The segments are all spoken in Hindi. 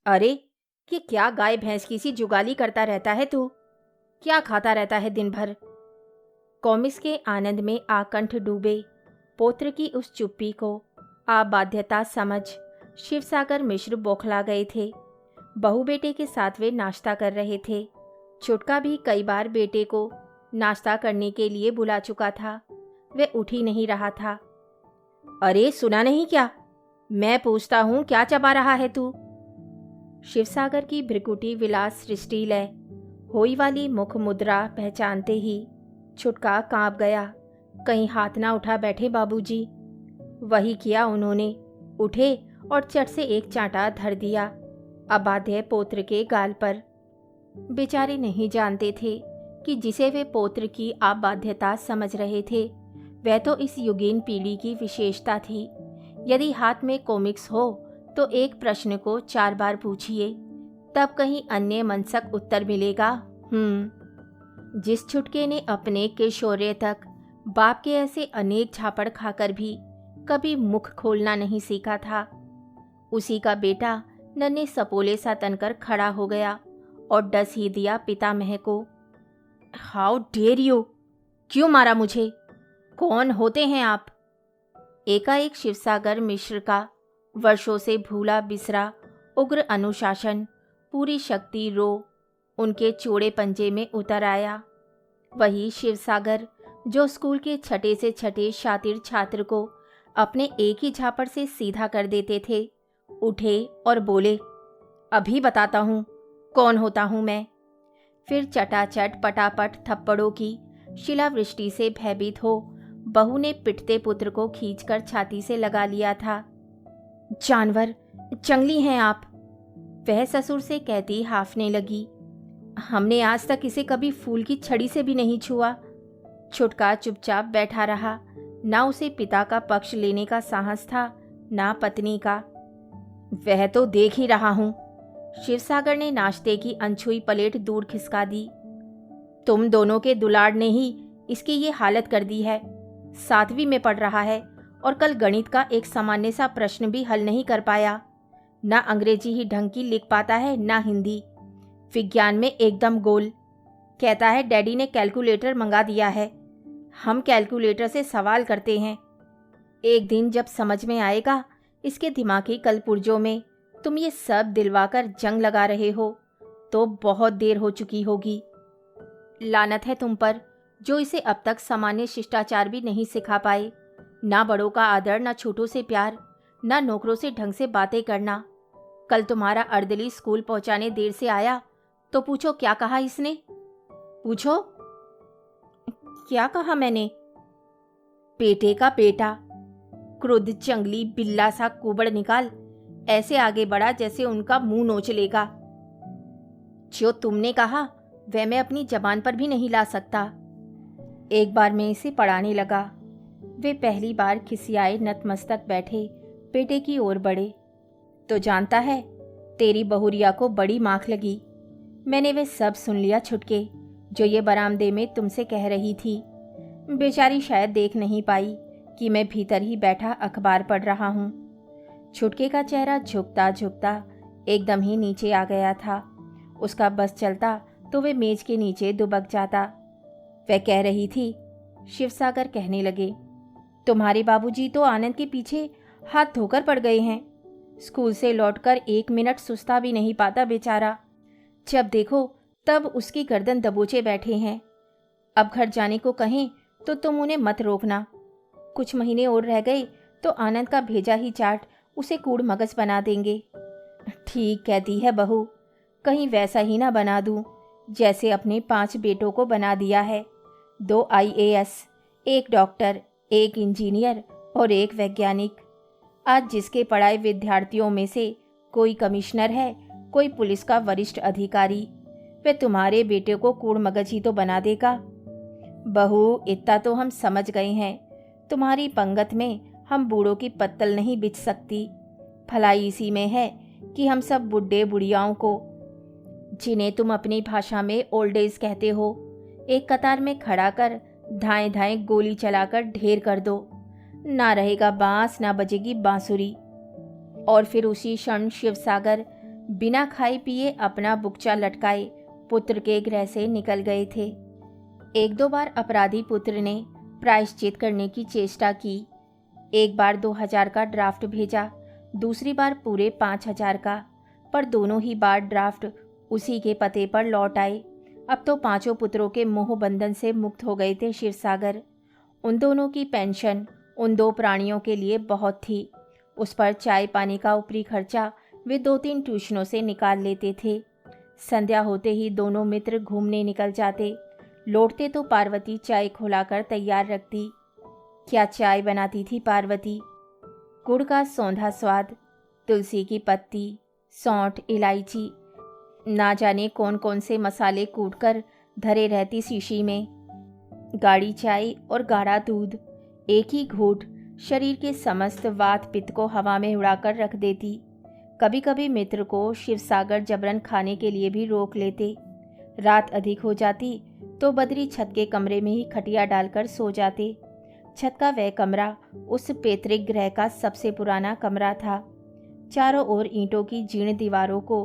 अरे, ये क्या गाय भैंस की सी जुगाली करता रहता है तू? क्या खाता रहता है दिन भर? कॉमिक्स के आनंद में आकंठ डूबे पोत्र की उस चुप्पी को अबाध्यता समझ शिवसागर मिश्र बौखला गए थे। बहू बेटे के साथ वे नाश्ता कर रहे थे। छुटका भी कई बार बेटे को नाश्ता करने के लिए बुला चुका था। वे उठ ही नहीं रहा था। अरे सुना नहीं क्या? मैं पूछता हूँ, क्या चबा रहा है तू? शिवसागर की भ्रिकुटी विलास सृष्टि लय होई वाली मुख मुद्रा पहचानते ही छुटका कांप गया। कहीं हाथ ना उठा बैठे बाबूजी। वही किया उन्होंने। उठे और चट से एक चांटा धर दिया अबाध्य पोत्र के गाल पर। बेचारे नहीं जानते थे कि जिसे वे पोत्र की अबाध्यता समझ रहे थे वह तो इस युगीन पीढ़ी की विशेषता थी। यदि हाथ में कॉमिक्स हो तो एक प्रश्न को 4 बार पूछिए, तब कहीं अन्य मनसक उत्तर मिलेगा। जिस छुटके ने अपने किशोर्य तक बाप के ऐसे अनेक झापड़ खाकर भी कभी मुख खोलना नहीं सीखा था, उसी का बेटा नन्हे सपोले सा तनकर खड़ा हो गया और डस ही दिया पितामह को। How dare you! क्यों मारा मुझे? कौन होते हैं आप? एकाएक शिवसागर मिश्र का वर्षों से भूला बिसरा उग्र अनुशासन पूरी शक्ति रो उनके चौड़े पंजे में उतर आया। वही शिवसागर जो स्कूल के छठे से छठे शातिर छात्र को अपने एक ही झापड़ से सीधा कर देते थे, उठे और बोले, अभी बताता हूँ कौन होता हूँ मैं। फिर चटाचट पटापट थप्पड़ों की शिलावृष्टि से भयभीत हो बहू ने पिटते पुत्र को खींचकर छाती से लगा लिया था। जानवर, जंगली हैं आप, वह ससुर से कहती हाफने लगी। हमने आज तक इसे कभी फूल की छड़ी से भी नहीं छुआ। छुटका चुपचाप बैठा रहा। ना उसे पिता का पक्ष लेने का साहस था, ना पत्नी का। वह तो देख ही रहा हूं। शिवसागर ने नाश्ते की अनछुई प्लेट दूर खिसका दी। तुम दोनों के दुलार ने ही इसकी ये हालत कर दी है। 7वीं में पढ़ रहा है और कल गणित का एक सामान्य सा प्रश्न भी हल नहीं कर पाया। ना अंग्रेजी ही ढंग की लिख पाता है, ना हिंदी। विज्ञान में एकदम गोल। कहता है डैडी ने कैलकुलेटर मंगा दिया है। हम कैलकुलेटर से सवाल करते हैं। एक दिन जब समझ में आएगा इसके दिमागी कलपुर्जों में तुम ये सब दिलवाकर जंग लगा रहे हो, तो बहुत देर हो चुकी होगी। लानत है तुम पर जो इसे अब तक सामान्य शिष्टाचार भी नहीं सिखा पाए। ना बड़ों का आदर, ना छोटों से प्यार, ना नौकरों से ढंग से बातें करना। कल तुम्हारा अर्दली स्कूल पहुंचाने देर से आया तो पूछो क्या कहा इसने? पूछो। क्या कहा मैंने? बेटे का बेटा। क्रुद्ध जंगली बिल्ला सा कुबड़ निकाल ऐसे आगे बढ़ा जैसे उनका मुंह नोच लेगा। जो तुमने कहा वह मैं अपनी जबान पर भी नहीं ला सकता। एक बार मैं इसे पढ़ाने लगा। वे पहली बार खिसियाए नतमस्तक बैठे बेटे की ओर बढ़े। तो जानता है, तेरी बहुरिया को बड़ी माख लगी। मैंने वे सब सुन लिया छुटके, जो ये बरामदे में तुमसे कह रही थी। बेचारी शायद देख नहीं पाई कि मैं भीतर ही बैठा अखबार पढ़ रहा हूँ। छुटके का चेहरा झुकता झुकता एकदम ही नीचे आ गया था। उसका बस चलता तो वे मेज के नीचे दुबक जाता। वह कह रही थी, शिवसागर कहने लगे, तुम्हारे बाबूजी तो आनंद के पीछे हाथ धोकर पड़ गए हैं। स्कूल से लौटकर 1 मिनट सुस्ता भी नहीं पाता बेचारा। जब देखो तब उसकी गर्दन दबोचे बैठे हैं। अब घर जाने को कहें तो तुम उन्हें मत रोकना। कुछ महीने और रह गए तो आनंद का भेजा ही चाट उसे कूड़ मगज बना देंगे। ठीक कहती है बहू, कहीं वैसा ही ना बना दूं जैसे अपने 5 बेटों को बना दिया है। 2 IAS, 1 डॉक्टर, 1 इंजीनियर और 1 वैज्ञानिक। आज जिसके पढ़ाए विद्यार्थियों में से कोई कमिश्नर है, कोई पुलिस का वरिष्ठ अधिकारी। वे तुम्हारे बेटे को कूड़ मगज ही तो बना देगा। बहू, इतना तो हम समझ गए हैं, तुम्हारी पंगत में हम बूढ़ों की पत्तल नहीं बिछ सकती। भलाई इसी में है कि हम सब बुढ़े बुढ़ियाओं को, जिन्हें तुम अपनी भाषा में ओल्ड एज कहते हो, एक कतार में खड़ा कर धाएं धाएं गोली चलाकर ढेर कर दो। ना रहेगा बांस, ना बजेगी बांसुरी। और फिर उसी क्षण शिवसागर बिना खाए पिए अपना बुकचा लटकाए पुत्र के गृह से निकल गए थे। एक दो बार अपराधी पुत्र ने प्रायश्चित करने की चेष्टा की। एक बार 2000 का ड्राफ्ट भेजा, दूसरी बार पूरे 5000 का, पर दोनों ही बार ड्राफ्ट उसी के पते पर लौट आए। अब तो पांचों पुत्रों के मोह बंधन से मुक्त हो गए थे क्षीरसागर। उन दोनों की पेंशन उन दो प्राणियों के लिए बहुत थी। उस पर चाय पानी का ऊपरी खर्चा वे 2-3 ट्यूशनों से निकाल लेते थे। संध्या होते ही दोनों मित्र घूमने निकल जाते। लौटते तो पार्वती चाय खौलाकर तैयार रखती। क्या चाय बनाती थी पार्वती! गुड़ का सौंधा स्वाद, तुलसी की पत्ती, सौंठ, इलायची, ना जाने कौन कौन से मसाले कूटकर धरे रहती शीशी में। गाढ़ी चाय और गाढ़ा दूध, एक ही घूंट शरीर के समस्त वात पित्त को हवा में उड़ाकर रख देती। कभी कभी मित्र को शिवसागर जबरन खाने के लिए भी रोक लेते। रात अधिक हो जाती तो बद्री छत के कमरे में ही खटिया डालकर सो जाते। छत का वह कमरा उस पैतृक गृह का सबसे पुराना कमरा था। चारों ओर ईंटों की जीर्ण दीवारों को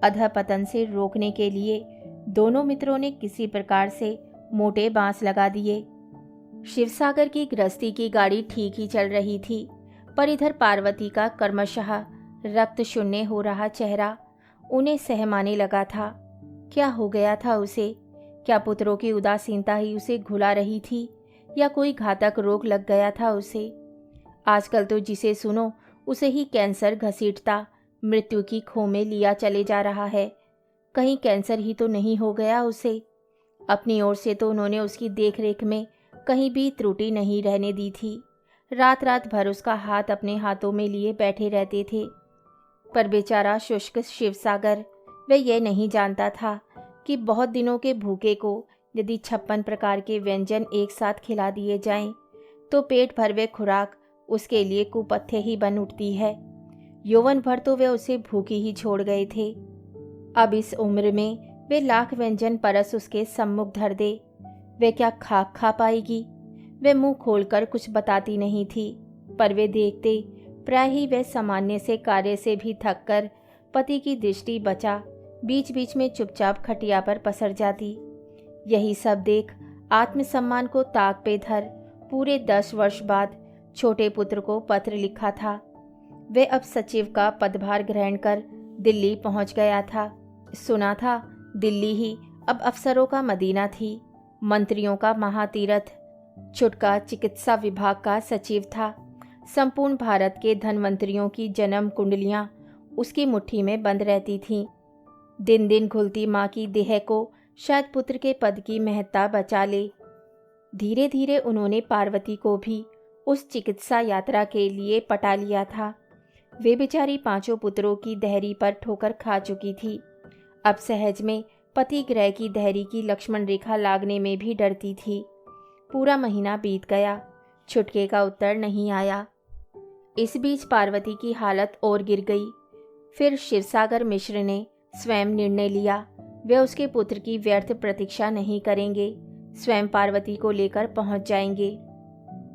अधःपतन से रोकने के लिए दोनों मित्रों ने किसी प्रकार से मोटे बांस लगा दिए। शिवसागर की गृहस्थी की गाड़ी ठीक ही चल रही थी, पर इधर पार्वती का क्रमशः रक्त शून्य हो रहा चेहरा उन्हें सहमाने लगा था। क्या हो गया था उसे? क्या पुत्रों की उदासीनता ही उसे घुला रही थी, या कोई घातक रोग लग गया था उसे? आजकल तो जिसे सुनो उसे ही कैंसर घसीटता मृत्यु की खो में लिया चले जा रहा है। कहीं कैंसर ही तो नहीं हो गया उसे? अपनी ओर से तो उन्होंने उसकी देखरेख में कहीं भी त्रुटि नहीं रहने दी थी। रात रात भर उसका हाथ अपने हाथों में लिए बैठे रहते थे। पर बेचारा शुष्क शिवसागर, वह यह नहीं जानता था कि बहुत दिनों के भूखे को यदि 56 प्रकार के व्यंजन एक साथ खिला दिए जाएं, तो पेट भर वे खुराक उसके लिए कुपथ्य ही बन उठती है। यौवन भर तो वे उसे भूखी ही छोड़ गए थे। अब इस उम्र में वे लाख व्यंजन परस उसके सम्मुख धर दे, वे क्या खाक खा पाएगी? वे मुंह खोलकर कुछ बताती नहीं थी, पर वे देखते प्राय ही वे सामान्य से कार्य से भी थक कर पति की दृष्टि बचा बीच बीच में चुपचाप खटिया पर पसर जाती। यही सब देख आत्मसम्मान को ताक पे धर पूरे 10 वर्ष बाद छोटे पुत्र को पत्र लिखा था। वे अब सचिव का पदभार ग्रहण कर दिल्ली पहुंच गया था। सुना था दिल्ली ही अब अफसरों का मदीना थी, मंत्रियों का महातीरथ। छुटका चिकित्सा विभाग का सचिव था। संपूर्ण भारत के धनवंतरियों की जन्म कुंडलियां उसकी मुट्ठी में बंद रहती थीं। दिन दिन घुलती माँ की देह को शायद पुत्र के पद की महत्ता बचा ले। धीरे धीरे उन्होंने पार्वती को भी उस चिकित्सा यात्रा के लिए पटा लिया था। वे बेचारी 5 पुत्रों की देहरी पर ठोकर खा चुकी थी। अब सहज में पति ग्रह की देहरी की लक्ष्मण रेखा लागने में भी डरती थी। पूरा महीना बीत गया, छुटके का उत्तर नहीं आया। इस बीच पार्वती की हालत और गिर गई। फिर शिवसागर मिश्र ने स्वयं निर्णय लिया, वे उसके पुत्र की व्यर्थ प्रतीक्षा नहीं करेंगे, स्वयं पार्वती को लेकर पहुंच जाएंगे।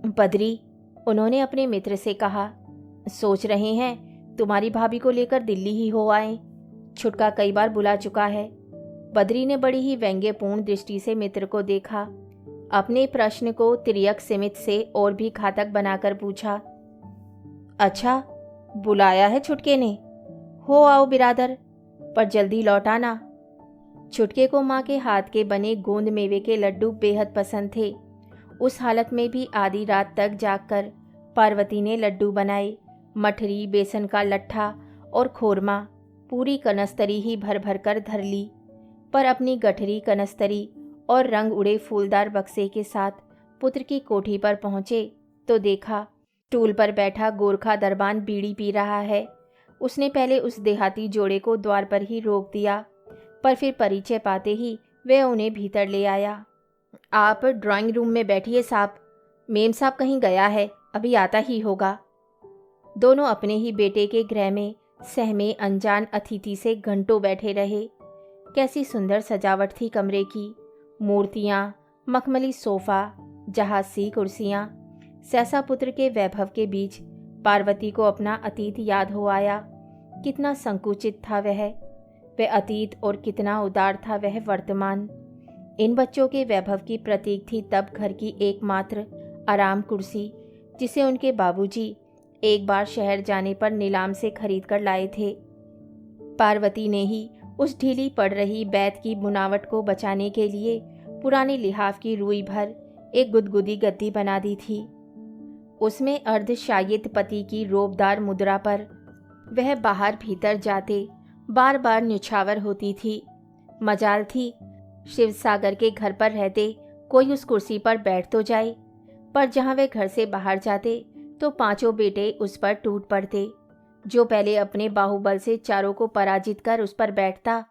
बद्री, उन्होंने अपने मित्र से कहा, सोच रहे हैं तुम्हारी भाभी को लेकर दिल्ली ही हो आए। छुटका कई बार बुला चुका है। बद्री ने बड़ी ही व्यंग्यपूर्ण दृष्टि से मित्र को देखा। अपने प्रश्न को तिर्यक सिमित से और भी घातक बनाकर पूछा, अच्छा, बुलाया है छुटके ने? हो आओ बिरादर, पर जल्दी लौट आना। छुटके को माँ के हाथ के बने गोंद मेवे के लड्डू बेहद पसंद थे। उस हालत में भी आधी रात तक जागकर पार्वती ने लड्डू बनाए। मठरी, बेसन का लट्ठा और खोरमा पूरी कनस्तरी ही भर भर कर धर ली। पर अपनी गठरी कनस्तरी और रंग उड़े फूलदार बक्से के साथ पुत्र की कोठी पर पहुँचे तो देखा टूल पर बैठा गोरखा दरबान बीड़ी पी रहा है। उसने पहले उस देहाती जोड़े को द्वार पर ही रोक दिया, पर फिर परिचय पाते ही वह उन्हें भीतर ले आया। आप ड्राइंग रूम में बैठिए साहब, मेम साहब कहीं गया है, अभी आता ही होगा। दोनों अपने ही बेटे के गृह में सहमे अनजान अतिथि से घंटों बैठे रहे। कैसी सुंदर सजावट थी कमरे की, मूर्तियाँ, मखमली सोफ़ा, जहाज़ी कुर्सियाँ। सहसा पुत्र के वैभव के बीच पार्वती को अपना अतीत याद हो आया। कितना संकुचित था वह अतीत, और कितना उदार था वह वर्तमान। इन बच्चों के वैभव की प्रतीक थी तब घर की एकमात्र आराम कुर्सी, जिसे उनके बाबूजी एक बार शहर जाने पर नीलाम से खरीद कर लाए थे। पार्वती ने ही उस ढीली पड़ रही बैत की बुनावट को बचाने के लिए पुराने लिहाफ की रुई भर एक गुदगुदी गद्दी बना दी थी। उसमें अर्धशायित पति की रोबदार मुद्रा पर वह बाहर भीतर जाते बार बार न्यौछावर होती थी। मजाल थी शिवसागर के घर पर रहते कोई उस कुर्सी पर बैठ तो जाए, पर जहाँ वे घर से बाहर जाते तो पांचों बेटे उस पर टूट पड़ते। जो पहले अपने बाहुबल से चारों को पराजित कर उस पर बैठता,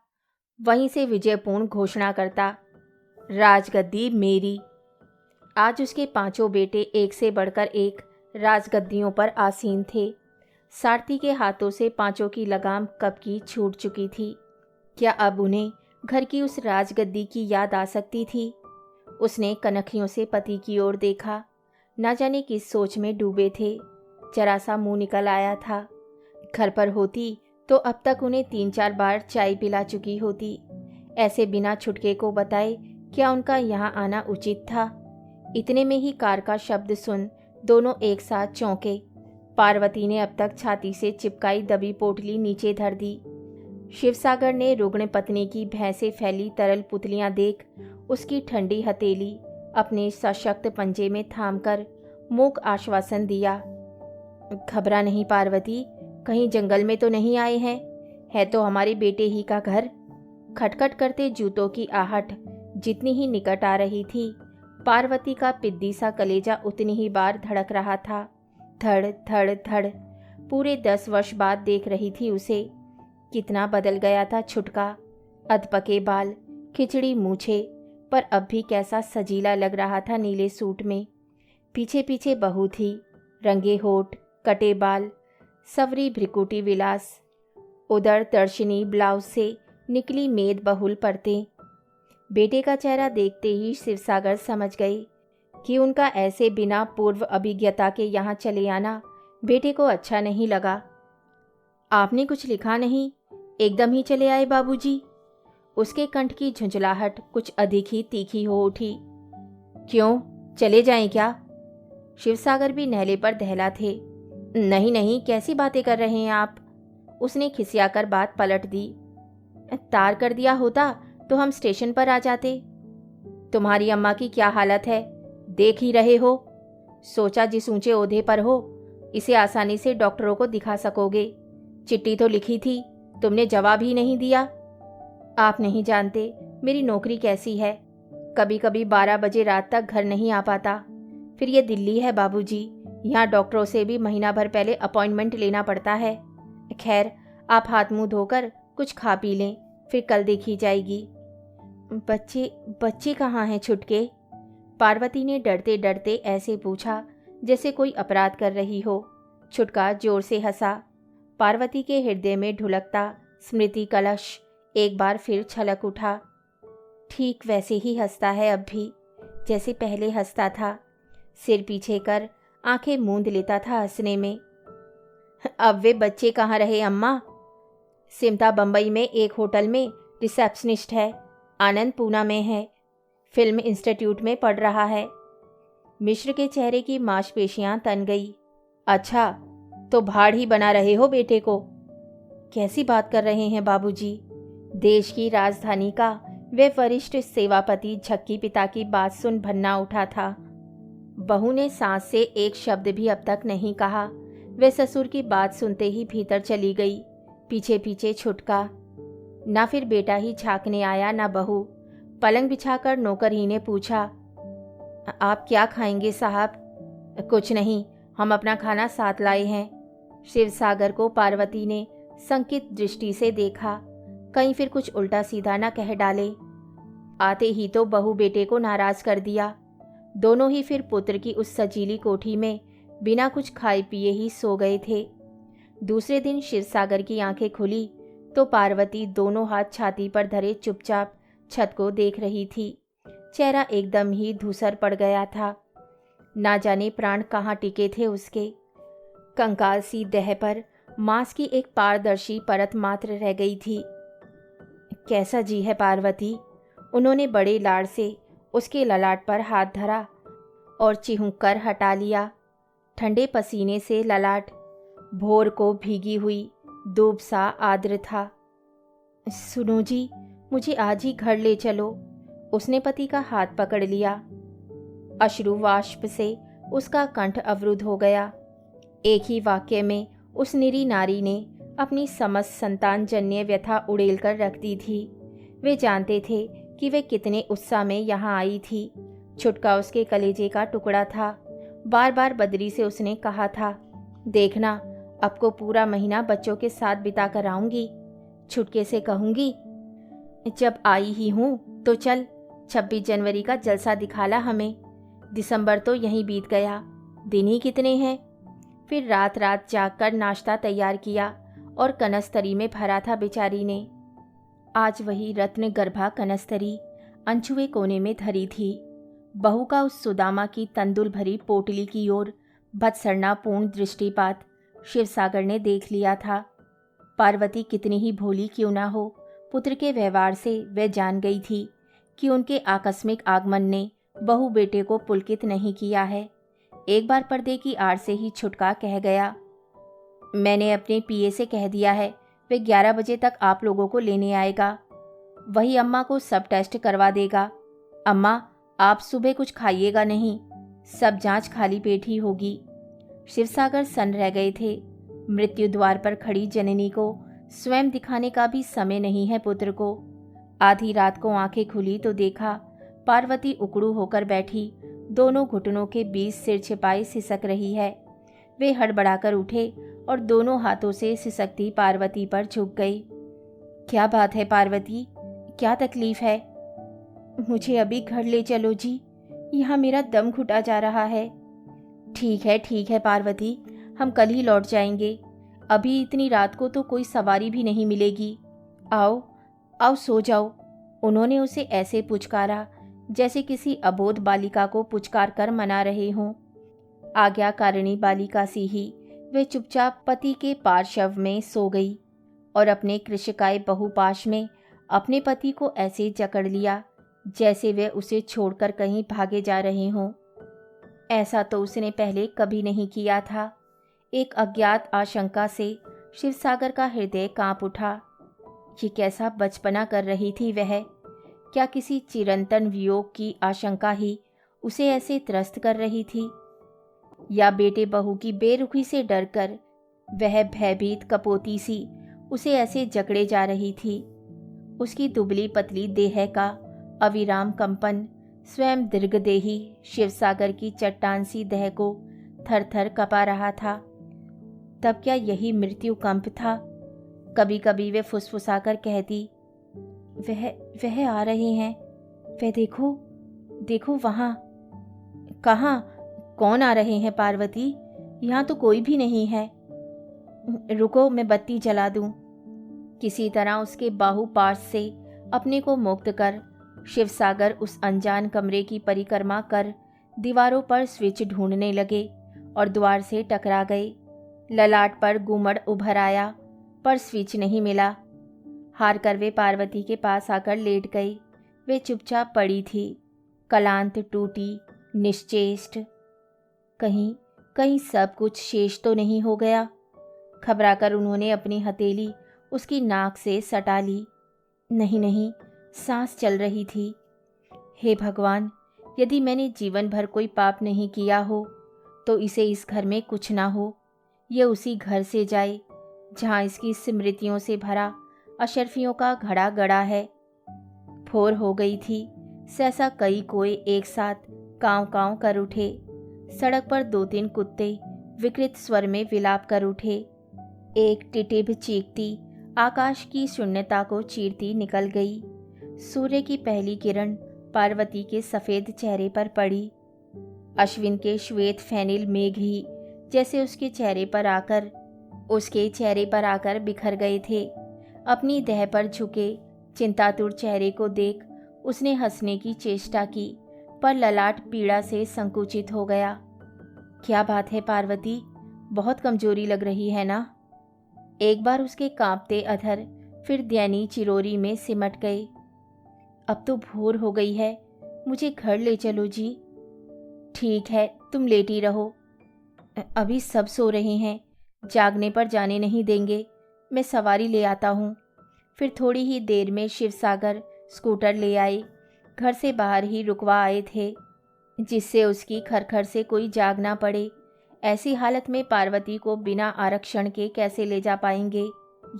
वहीं से विजयपूर्ण घोषणा करता, राजगद्दी मेरी। आज उसके पांचों बेटे एक से बढ़कर एक राजगद्दियों पर आसीन थे। सारथी के हाथों से पांचों की लगाम कब की छूट चुकी थी। क्या अब उन्हें घर की उस राजगद्दी की याद आ सकती थी? उसने कनखियों से पति की ओर देखा। न जाने किस सोच में डूबे थे। जरा सा मुंह निकल आया था। घर पर होती तो अब तक उन्हें 3-4 बार चाय पिला चुकी होती। ऐसे बिना छुटके को बताए क्या उनका यहाँ आना उचित था? इतने में ही कार का शब्द सुन दोनों एक साथ चौंके। पार्वती ने अब तक छाती से चिपकाई दबी पोटली नीचे धर दी। शिवसागर ने रुग्ण पत्नी की भैं से फैली तरल पुतलियां देख उसकी ठंडी हथेली अपने सशक्त पंजे में थामकर मूक आश्वासन दिया। घबरा नहीं पार्वती, कहीं जंगल में तो नहीं आए हैं? है तो हमारे बेटे ही का घर। खटखट करते जूतों की आहट जितनी ही निकट आ रही थी, पार्वती का पिद्दी सा कलेजा उतनी ही बार धड़क रहा था। धड़ धड़ धड़। पूरे 10 वर्ष बाद देख रही थी उसे। कितना बदल गया था छुटका। अधपके बाल, खिचड़ी मूछे, पर अब भी कैसा सजीला लग रहा था नीले सूट में। पीछे पीछे बहू थी, रंगे होठ, कटे बाल, सवरी भ्रिकुटी विलास, उदर दर्शनी ब्लाउज से निकली मेद बहुल परतें। बेटे का चेहरा देखते ही शिवसागर समझ गए कि उनका ऐसे बिना पूर्व अभिज्ञता के यहाँ चले आना बेटे को अच्छा नहीं लगा। आपने कुछ लिखा नहीं, एकदम ही चले आए बाबूजी? उसके कंठ की झुंझलाहट कुछ अधिक ही तीखी हो उठी। क्यों, चले जाएं क्या? शिवसागर भी नहले पर दहला थे। नहीं नहीं, कैसी बातें कर रहे हैं आप? उसने खिसियाकर बात पलट दी। तार कर दिया होता तो हम स्टेशन पर आ जाते। तुम्हारी अम्मा की क्या हालत है, देख ही रहे हो। सोचा जिस ऊंचे ओहदे पर हो इसे आसानी से डॉक्टरों को दिखा सकोगे। चिट्ठी तो लिखी थी, तुमने जवाब ही नहीं दिया। आप नहीं जानते मेरी नौकरी कैसी है। कभी कभी 12 बजे रात तक घर नहीं आ पाता। फिर ये दिल्ली है बाबूजी, यहाँ डॉक्टरों से भी महीना भर पहले अपॉइंटमेंट लेना पड़ता है। खैर, आप हाथ मुंह धोकर कुछ खा पी लें, फिर कल देखी जाएगी। बच्चे कहाँ हैं छुटके? पार्वती ने डरते डरते ऐसे पूछा जैसे कोई अपराध कर रही हो। छुटका जोर से हंसा। पार्वती के हृदय में ढुलकता स्मृति कलश एक बार फिर छलक उठा। ठीक वैसे ही हंसता है अब भी, जैसे पहले हंसता था। सिर पीछे कर आंखें मूंद लेता था हंसने में। अब वे बच्चे कहाँ रहे अम्मा? सिमता बंबई में एक होटल में रिसेप्शनिस्ट है। आनंद पूना में है, फिल्म इंस्टीट्यूट में पढ़ रहा है। मिश्र के चेहरे की मांसपेशियां तन गई। अच्छा, तो भाड़ ही बना रहे हो बेटे को? कैसी बात कर रहे हैं बाबूजी? देश की राजधानी का वे वरिष्ठ सेवापति झक्की पिता की बात सुन भन्ना उठा था। बहू ने सांस से एक शब्द भी अब तक नहीं कहा। वे ससुर की बात सुनते ही भीतर चली गई, पीछे पीछे छुटका। ना फिर बेटा ही झांकने आया ना बहू। पलंग बिछाकर नौकर ही ने पूछा, आप क्या खाएंगे साहब? कुछ नहीं, हम अपना खाना साथ लाए हैं। शिवसागर को पार्वती ने संकित दृष्टि से देखा, कहीं फिर कुछ उल्टा सीधा न कह डाले। आते ही तो बहू बेटे को नाराज कर दिया। दोनों ही फिर पुत्र की उस सजीली कोठी में बिना कुछ खाए पिए ही सो गए थे। दूसरे दिन शिवसागर की आंखें खुली तो पार्वती दोनों हाथ छाती पर धरे चुपचाप छत को देख रही थी। चेहरा एकदम ही धूसर पड़ गया था। ना जाने प्राण कहाँ टिके थे उसके। कंकाल सी देह पर मांस की एक पारदर्शी परत मात्र रह गई थी। कैसा जी है पार्वती? उन्होंने बड़े लाड़ से उसके ललाट पर हाथ धरा और चिहुक कर हटा लिया। ठंडे पसीने से ललाट भोर को भीगी हुई दूब सा आर्द्र था। सुनो जी, मुझे आज ही घर ले चलो। उसने पति का हाथ पकड़ लिया। अश्रु वाष्प से उसका कंठ अवरुद्ध हो गया। एक ही वाक्य में उस निरी नारी ने अपनी समस्त संतानजन्य व्यथा उड़ेल कर रख दी थी। वे जानते थे कि वे कितने उत्साह में यहाँ आई थी। छुटका उसके कलेजे का टुकड़ा था। बार बार बदरी से उसने कहा था, देखना अब को पूरा महीना बच्चों के साथ बिता कर आऊंगी। छुटके से कहूंगी, जब आई ही हूँ तो चल 26 जनवरी का जलसा दिखाला हमें। दिसंबर तो यहीं बीत गया, दिन ही कितने हैं। फिर रात रात जागकर नाश्ता तैयार किया और कनस्तरी में भरा था बेचारी ने। आज वही रत्न गर्भा कनस्तरी अनछुए कोने में धरी थी। बहू का उस सुदामा की तंदुल भरी पोटली की ओर भत्सरणापूर्ण दृष्टिपात शिवसागर ने देख लिया था। पार्वती कितनी ही भोली क्यों ना हो, पुत्र के व्यवहार से वह जान गई थी कि उनके आकस्मिक आगमन ने बहू बेटे को पुलकित नहीं किया है। एक बार पर्दे की आड़ से ही छुटका कह गया, मैंने अपने पीए से कह दिया है, वे 11 बजे तक आप लोगों को लेने आएगा। वही अम्मा को सब टेस्ट करवा देगा। अम्मा, आप सुबह कुछ खाइएगा नहीं, सब जांच खाली पेट ही होगी। शिवसागर सन्न रह गए थे। मृत्यु द्वार पर खड़ी जननी को स्वयं दिखाने का भी समय नहीं है पुत्र को। आधी रात को आंखें खुली तो देखा पार्वती उकड़ू होकर बैठी दोनों घुटनों के बीच सिर छिपाए सिसक रही है। वे हड़बड़ाकर उठे और दोनों हाथों से सिसकती पार्वती पर झुक गई। क्या बात है पार्वती, क्या तकलीफ है? मुझे अभी घर ले चलो जी, यहाँ मेरा दम घुटा जा रहा है। ठीक है पार्वती, हम कल ही लौट जाएंगे। अभी इतनी रात को तो कोई सवारी भी नहीं मिलेगी। आओ आओ सो जाओ। उन्होंने उसे ऐसे पुचकारा जैसे किसी अबोध बालिका को पुचकार कर मना रहे हों। आज्ञाकारिणी बालिका सी ही वे चुपचाप पति के पार्श्व में सो गई और अपने कृशिकाय बहुपाश में अपने पति को ऐसे जकड़ लिया जैसे वे उसे छोड़कर कहीं भागे जा रहे हों। ऐसा तो उसने पहले कभी नहीं किया था। एक अज्ञात आशंका से शिवसागर का हृदय कांप उठा। ये कैसा बचपना कर रही थी वह? क्या किसी चिरंतन वियोग की आशंका ही उसे ऐसे त्रस्त कर रही थी, या बेटे बहू की बेरुखी से डरकर वह भयभीत कपोती सी उसे ऐसे जकड़े जा रही थी? उसकी दुबली पतली देह का अविराम कंपन स्वयं दीर्घदेही शिवसागर की चट्टान सी देह को थर थर कपा रहा था। तब क्या यही मृत्यु कंप था? कभी कभी वे फुसफुसाकर कहती, वह आ रहे हैं, वह देखो देखो वहाँ। कहाँ? कौन आ रहे हैं पार्वती? यहाँ तो कोई भी नहीं है। रुको, मैं बत्ती जला दूं। किसी तरह उसके बाहुपाश से अपने को मुक्त कर शिवसागर उस अनजान कमरे की परिक्रमा कर दीवारों पर स्विच ढूंढने लगे और द्वार से टकरा गए। ललाट पर गुमड़ उभर आया पर स्विच नहीं मिला। हार कर वे पार्वती के पास आकर लेट गई। वे चुपचाप पड़ी थी, कलांत टूटी, निश्चेष्ट। कहीं कहीं सब कुछ शेष तो नहीं हो गया? घबराकर उन्होंने अपनी हथेली उसकी नाक से सटा ली। नहीं, सांस चल रही थी। हे भगवान, यदि मैंने जीवन भर कोई पाप नहीं किया हो तो इसे इस घर में कुछ ना हो। ये उसी घर से जाए जहाँ इसकी स्मृतियों से भरा अशर्फियों का घड़ा गड़ा है। भोर हो गई थी। सहसा कई कोए एक साथ कांव कांव कर उठे। सड़क पर 2-3 कुत्ते विकृत स्वर में विलाप कर उठे। एक टिटिभ चीखती आकाश की शून्यता को चीरती निकल गई। सूर्य की पहली किरण पार्वती के सफ़ेद चेहरे पर पड़ी। अश्विन के श्वेत फैनिल मेघ ही जैसे उसके चेहरे पर आकर बिखर गए थे। अपनी देह पर झुके चिंतातुर चेहरे को देख उसने हंसने की चेष्टा की, पर ललाट पीड़ा से संकुचित हो गया। क्या बात है पार्वती, बहुत कमजोरी लग रही है ना? एक बार उसके कांपते अधर फिर दैनी चिरोरी में सिमट गए। अब तो भोर हो गई है, मुझे घर ले चलो जी। ठीक है, तुम लेटी रहो। अभी सब सो रहे हैं, जागने पर जाने नहीं देंगे। मैं सवारी ले आता हूँ। फिर थोड़ी ही देर में शिवसागर स्कूटर ले आए। घर से बाहर ही रुकवा आए थे, जिससे उसकी खरखर से कोई जाग ना पड़े। ऐसी हालत में पार्वती को बिना आरक्षण के कैसे ले जा पाएंगे,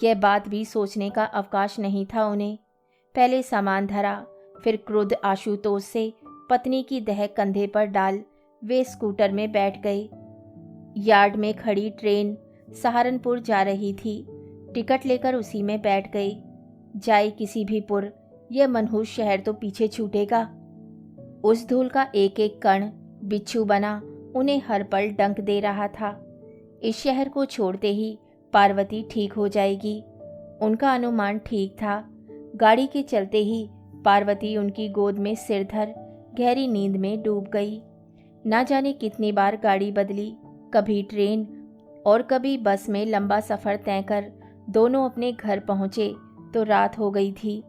यह बात भी सोचने का अवकाश नहीं था उन्हें। पहले सामान धरा, फिर क्रुद्ध आशुतोष से पत्नी की दह कंधे पर डाल वे स्कूटर में बैठ गए। यार्ड में खड़ी ट्रेन सहारनपुर जा रही थी। टिकट लेकर उसी में बैठ गए। जाए किसी भी पुर, यह मनहूस शहर तो पीछे छूटेगा। उस धूल का एक एक कण बिच्छू बना उन्हें हर पल डंक दे रहा था। इस शहर को छोड़ते ही पार्वती ठीक हो जाएगी। उनका अनुमान ठीक था। गाड़ी के चलते ही पार्वती उनकी गोद में सिर धर गहरी नींद में डूब गई। ना जाने कितनी बार गाड़ी बदली, कभी ट्रेन और कभी बस में लंबा सफ़र तय कर दोनों अपने घर पहुँचे तो रात हो गई थी।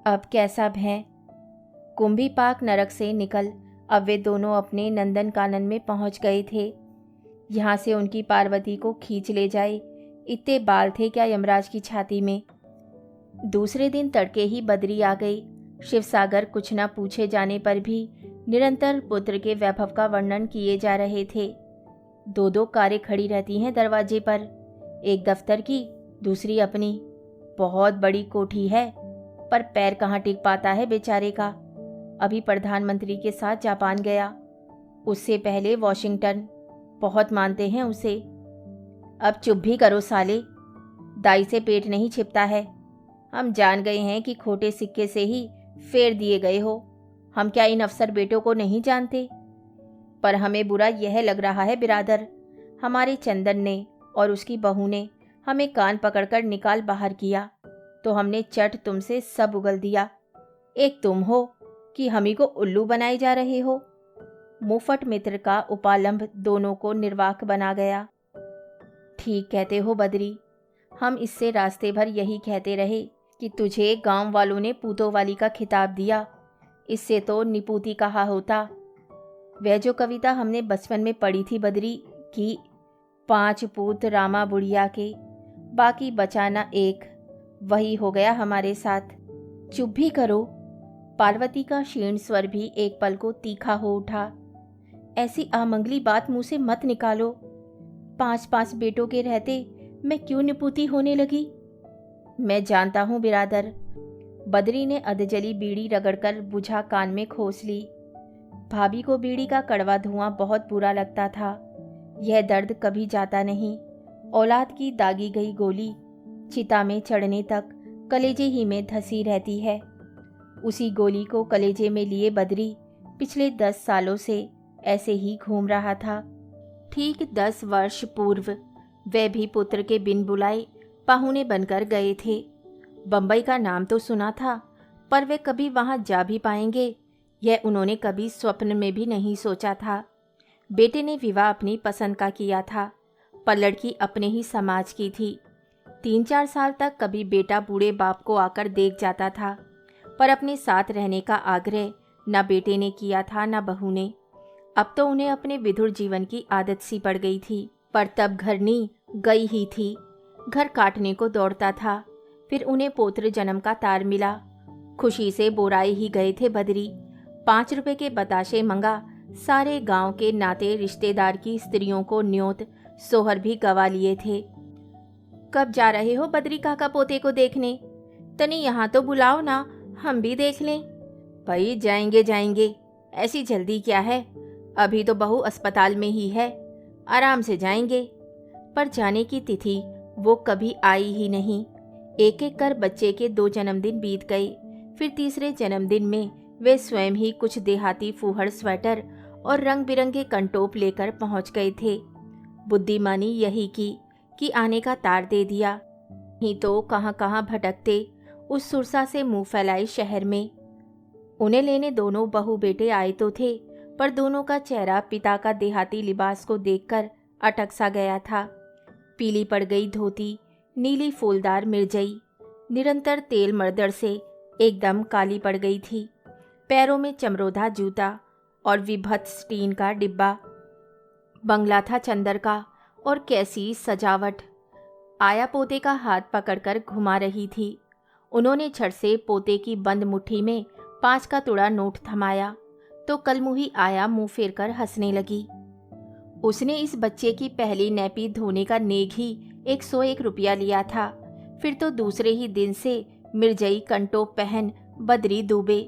अब कैसा भय। कुंभी पाक नरक से निकल अब वे दोनों अपने नंदन कानन में पहुँच गए थे। यहाँ से उनकी पार्वती को खींच ले जाए, इतने बाल थे क्या यमराज की छाती में। दूसरे दिन तड़के ही बद्री आ गई। शिवसागर कुछ न पूछे जाने पर भी निरंतर पुत्र के वैभव का वर्णन किए जा रहे थे। दो दो कारें खड़ी रहती हैं दरवाजे पर, एक दफ्तर की, दूसरी अपनी। बहुत बड़ी कोठी है, पर पैर कहाँ टिक पाता है बेचारे का। अभी प्रधानमंत्री के साथ जापान गया, उससे पहले वॉशिंगटन। बहुत मानते हैं उसे। अब चुप भी करो साले, दाई से पेट नहीं छिपता है। हम जान गए हैं कि खोटे सिक्के से ही फेर दिए गए हो। हम क्या इन अफसर बेटों को नहीं जानते? पर हमें बुरा यह लग रहा है बिरादर, हमारे चंदन ने और उसकी बहू ने हमें कान पकड़कर निकाल बाहर किया तो हमने चट तुमसे सब उगल दिया। एक तुम हो कि हम ही को उल्लू बनाए जा रहे हो। मुफट मित्र का उपालंभ दोनों को निर्वाक बना गया। ठीक कहते हो बद्री, हम इससे रास्ते भर यही कहते रहे कि तुझे गांव वालों ने पूतों वाली का खिताब दिया। इससे तो निपूती कहा होता। वह जो कविता हमने बचपन में पढ़ी थी बद्री कि 5 पूत रामा बुढ़िया के, बाकी बचा ना एक, वही हो गया हमारे साथ। चुप भी करो। पार्वती का क्षीण स्वर भी एक पल को तीखा हो उठा। ऐसी आमंगली बात मुंह से मत निकालो। 5 बेटों के रहते मैं क्यों निपूती होने लगी? मैं जानता हूँ बिरादर। बद्री ने अधजली बीड़ी रगड़कर बुझा कान में खोस ली। भाभी को बीड़ी का कड़वा धुआं बहुत बुरा लगता था। यह दर्द कभी जाता नहीं। औलाद की दागी गई गोली चिता में चढ़ने तक कलेजे ही में धसी रहती है। उसी गोली को कलेजे में लिए बद्री पिछले 10 सालों से ऐसे ही घूम रहा था। ठीक 10 वर्ष पूर्व वे भी पुत्र के बिन बुलाए पाहुने बनकर गए थे। बंबई का नाम तो सुना था, पर वे कभी वहां जा भी पाएंगे यह उन्होंने कभी स्वप्न में भी नहीं सोचा था। बेटे ने विवाह अपनी पसंद का किया था, पर लड़की अपने ही समाज की थी। 3-4 साल तक कभी बेटा बूढ़े बाप को आकर देख जाता था, पर अपने साथ रहने का आग्रह न बेटे ने किया था न बहू ने। अब तो उन्हें अपने विधुर जीवन की आदत सी पड़ गई थी। पर तब घरनी गई ही थी, घर काटने को दौड़ता था। फिर उन्हें पौत्र जन्म का तार मिला। खुशी से बोराए ही गए थे बद्री। 5 रुपए के बताशे मंगा सारे गांव के नाते रिश्तेदार की स्त्रियों को न्योत सोहर भी गवा लिए थे। कब जा रहे हो बद्री काका पोते को देखने? तनी यहाँ तो बुलाओ ना, हम भी देख लें। भाई जाएंगे, ऐसी जल्दी क्या है? अभी तो बहू अस्पताल में ही है, आराम से जाएंगे। पर जाने की तिथि वो कभी आई ही नहीं। एक एक कर बच्चे के 2 जन्मदिन बीत गए। फिर तीसरे जन्मदिन में वे स्वयं ही कुछ देहाती फूहड़ स्वेटर और रंग बिरंगे कंटोप लेकर पहुंच गए थे। बुद्धिमानी यही की कि आने का तार दे दिया, ही तो कहाँ कहाँ भटकते उस सुरसा से मुंह फैलाए शहर में। उन्हें लेने दोनों बहू बेटे आए तो थे, पर दोनों का चेहरा पिता का देहाती लिबास को देखकर अटक सा गया था। पीली पड़ गई धोती, नीली फूलदार मिर्जई निरंतर तेल मर्दर से एकदम काली पड़ गई थी। पैरों में चमरोधा जूता और विभत्स टीन का डिब्बा। बंगला था चंदर का, और कैसी सजावट। आया पोते का हाथ पकड़कर घुमा रही थी। उन्होंने झट से पोते की बंद मुट्ठी में 5 का तुड़ा नोट थमाया तो कलमुही आया मुंह फेर कर हंसने लगी। उसने इस बच्चे की पहली नैपी धोने का नेग ही 101 रुपया लिया था। फिर तो दूसरे ही दिन से मिर्जई कंटो पहन बदरी दुबे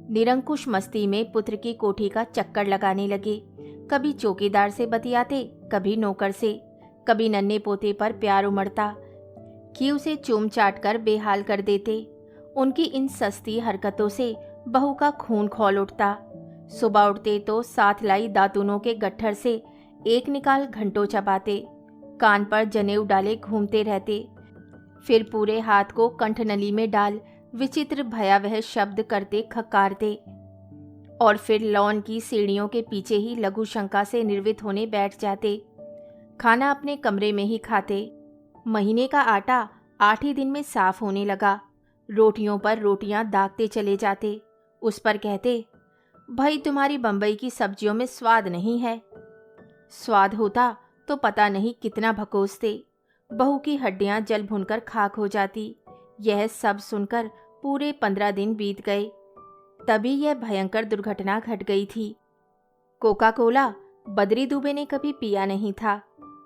निरंकुश मस्ती में पुत्र की कोठी का चक्कर लगाने लगे। कभी चौकीदार से बतियाते, कभी नौकर से, कभी नन्हे पोते पर प्यार उमड़ता कि उसे चूम चाट कर बेहाल कर देते। उनकी इन सस्ती हरकतों से बहू का खून खौल उठता। सुबह उठते तो साथ लाई दातुनों के गट्ठर से एक निकाल घंटों चबाते, कान पर जनेऊ डाले घूमते रहते, फिर पूरे हाथ को कंठनली में डाल विचित्र भयावह शब्द करते खक्कारते, और फिर लॉन की सीढ़ियों के पीछे ही लघु शंका से निर्वित होने बैठ जाते। खाना अपने कमरे में ही खाते। महीने का आटा 8 ही दिन में साफ होने लगा। रोटियों पर रोटियां दागते चले जाते। उस पर कहते, भाई तुम्हारी बम्बई की सब्जियों में स्वाद नहीं है। स्वाद होता तो पता नहीं कितना भकोसते। बहू की हड्डियां जल भुनकर खाक हो जाती। यह सब सुनकर पूरे 15 दिन बीत गए। तभी यह भयंकर दुर्घटना घट गई थी। कोका कोला बदरी दुबे ने कभी पिया नहीं था।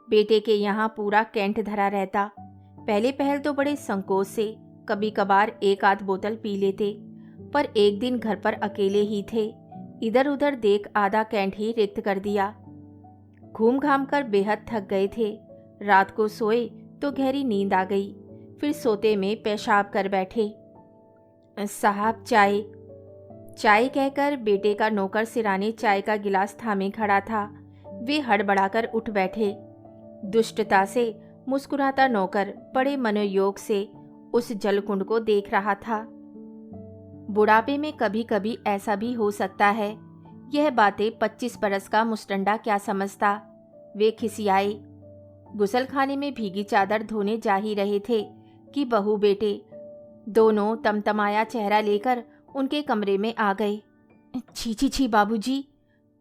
बेटे के यहाँ पूरा कैंट धरा रहता। पहले पहल तो बड़े संकोच से कभी कभार 1 आध बोतल पी लेते, पर एक दिन घर पर अकेले ही थे। इधर उधर देख आधा कैंट ही रिक्त कर दिया। घूम घाम कर बेहद थक गए थे। रात को सोए तो गहरी नींद आ गई। फिर सोते में पेशाब कर बैठे। साहब चाय। चाय कहकर बेटे का नौकर सिराने चाय का गिलास थामे खड़ा था। वे हड़बड़ाकर उठ बैठे। दुष्टता से मुस्कुराता नौकर बड़े मनोयोग से उस जलकुंड को देख रहा था। बुढ़ापे में कभी कभी ऐसा भी हो सकता है। यह बातें 25 बरस का मुस्टंडा क्या समझता। वे खिसियाए। गुसलखाने में भीगी चादर धोने जा ही रहे थे कि बहू बेटे दोनों तमतमाया चेहरा लेकर उनके कमरे में आ गए। छी छी छी बाबूजी,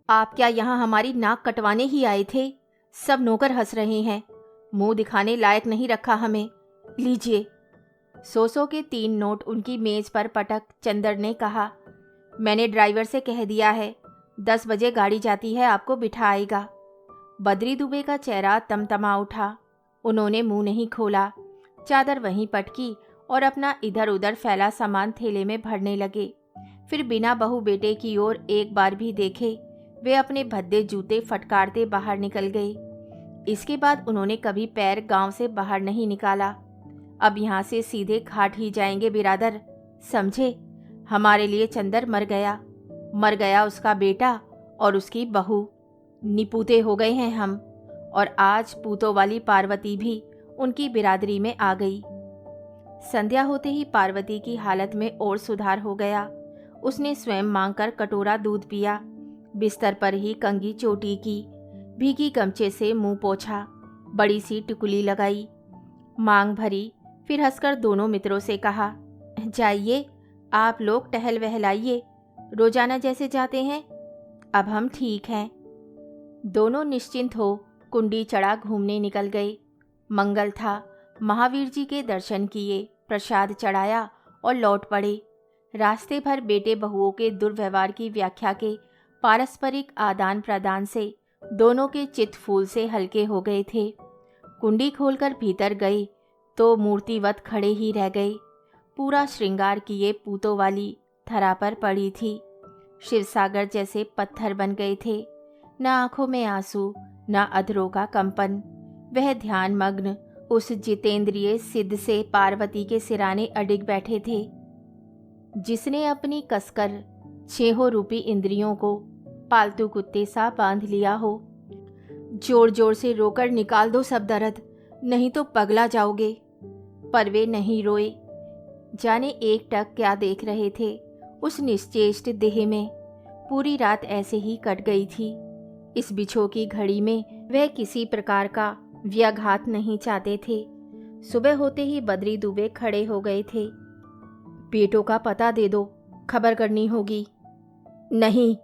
आप क्या यहाँ हमारी नाक कटवाने ही आए थे? सब नौकर हंस रहे हैं। मुंह दिखाने लायक नहीं रखा हमें। लीजिए। 100 के 3 नोट उनकी मेज पर पटक चंदर ने कहा, मैंने ड्राइवर से कह दिया है 10 बजे गाड़ी जाती है, आपको बिठा आएगा। बदरी दुबे का चेहरा तमतमा उठा। उन्होंने मुंह नहीं खोला। चादर वहीं पटकी और अपना इधर उधर फैला सामान थैले में भरने लगे। फिर बिना बहू बेटे की ओर एक बार भी देखे वे अपने भद्दे जूते फटकारते बाहर निकल गए। इसके बाद उन्होंने कभी पैर गांव से बाहर नहीं निकाला। अब यहाँ से सीधे घाट ही जाएंगे बिरादर, समझे? हमारे लिए चंदर मर गया उसका बेटा और उसकी बहू। निपूते हो गए हैं हम, और आज पूतों वाली पार्वती भी उनकी बिरादरी में आ गई। संध्या होते ही पार्वती की हालत में और सुधार हो गया। उसने स्वयं मांगकर कटोरा दूध पिया, बिस्तर पर ही कंघी चोटी की, भीगी गमछे से मुंह पोंछा, बड़ी सी टिकुली लगाई, मांग भरी, फिर हंसकर दोनों मित्रों से कहा, जाइए आप लोग टहल वहलाइए, रोजाना जैसे जाते हैं। अब हम ठीक हैं। दोनों निश्चिंत हो कुंडी चढ़ा घूमने निकल गए। मंगल था। महावीर जी के दर्शन किए, प्रसाद चढ़ाया और लौट पड़े। रास्ते भर बेटे बहुओं के दुर्व्यवहार की व्याख्या के पारस्परिक आदान प्रदान से दोनों के चित्त फूल से हल्के हो गए थे। कुंडी खोलकर भीतर गए तो मूर्तिवत खड़े ही रह गए। पूरा श्रृंगार किए पूतों वाली धरा पर पड़ी थी। शिवसागर जैसे पत्थर बन गए थे। न आंखों में आंसू, न अधरों का कंपन। वह ध्यान मग्न उस जितेंद्रिय सिद्ध से पार्वती के सिराने अडिग बैठे थे, जिसने अपनी कसकर 6 रूपी इंद्रियों को पालतू कुत्ते सा बांध लिया हो। जोर जोर से रोकर निकाल दो सब दर्द, नहीं तो पगला जाओगे। पर वे नहीं रोए। जाने एक टक क्या देख रहे थे उस निश्चेष्ट देह में। पूरी रात ऐसे ही कट गई थी। इस बिछो की घड़ी में वह किसी प्रकार का व्याघात नहीं चाहते थे। सुबह होते ही बद्री दुबे खड़े हो गए थे। बेटों का पता दे दो, खबर करनी होगी। नहीं,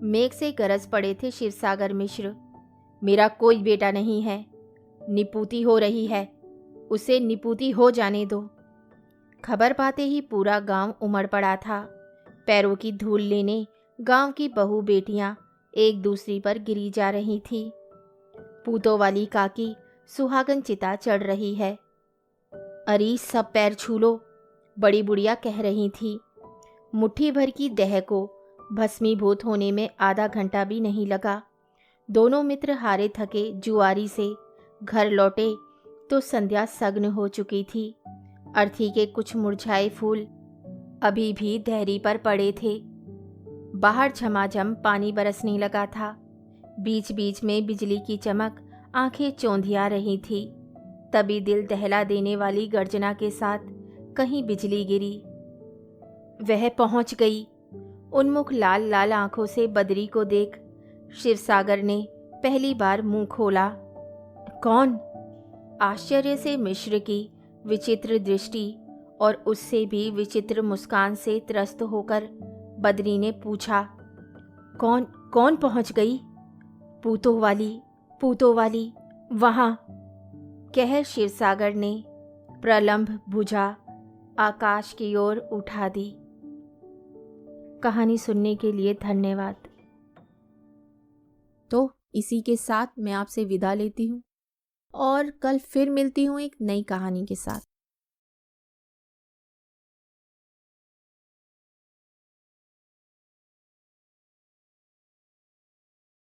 मेघ से गरज पड़े थे शिवसागर मिश्र। मेरा कोई बेटा नहीं है। निपुति हो रही है, उसे निपुति हो जाने दो। खबर पाते ही पूरा गांव उमड़ पड़ा था। पैरों की धूल लेने गांव की बहू बेटियां एक दूसरी पर गिरी जा रही थी। पूतों वाली काकी सुहागन चिता चढ़ रही है। अरी सब पैर छू लो, बड़ी बुढ़िया कह रही थी। मुट्ठी भर की देह को भस्मीभूत होने में आधा घंटा भी नहीं लगा। दोनों मित्र हारे थके जुआरी से घर लौटे तो संध्या सग्न हो चुकी थी। अर्थी के कुछ मुरझाए फूल अभी भी देहरी पर पड़े थे। बाहर झमाझम पानी बरसने लगा था। बीच बीच में बिजली की चमक आंखें चौंधिया रही थी। तभी दिल दहला देने वाली गर्जना के साथ कहीं बिजली गिरी। वह पहुंच गई। उन्मुख लाल लाल आंखों से बद्री को देख शिवसागर ने पहली बार मुंह खोला। कौन? आश्चर्य से मिश्र की विचित्र दृष्टि और उससे भी विचित्र मुस्कान से त्रस्त होकर बद्री ने पूछा, कौन कौन पहुंच गई? पूतों वाली वहां, कह शिवसागर ने प्रलंब भुजा आकाश की ओर उठा दी। कहानी सुनने के लिए धन्यवाद। तो इसी के साथ मैं आपसे विदा लेती हूँ और कल फिर मिलती हूँ एक नई कहानी के साथ।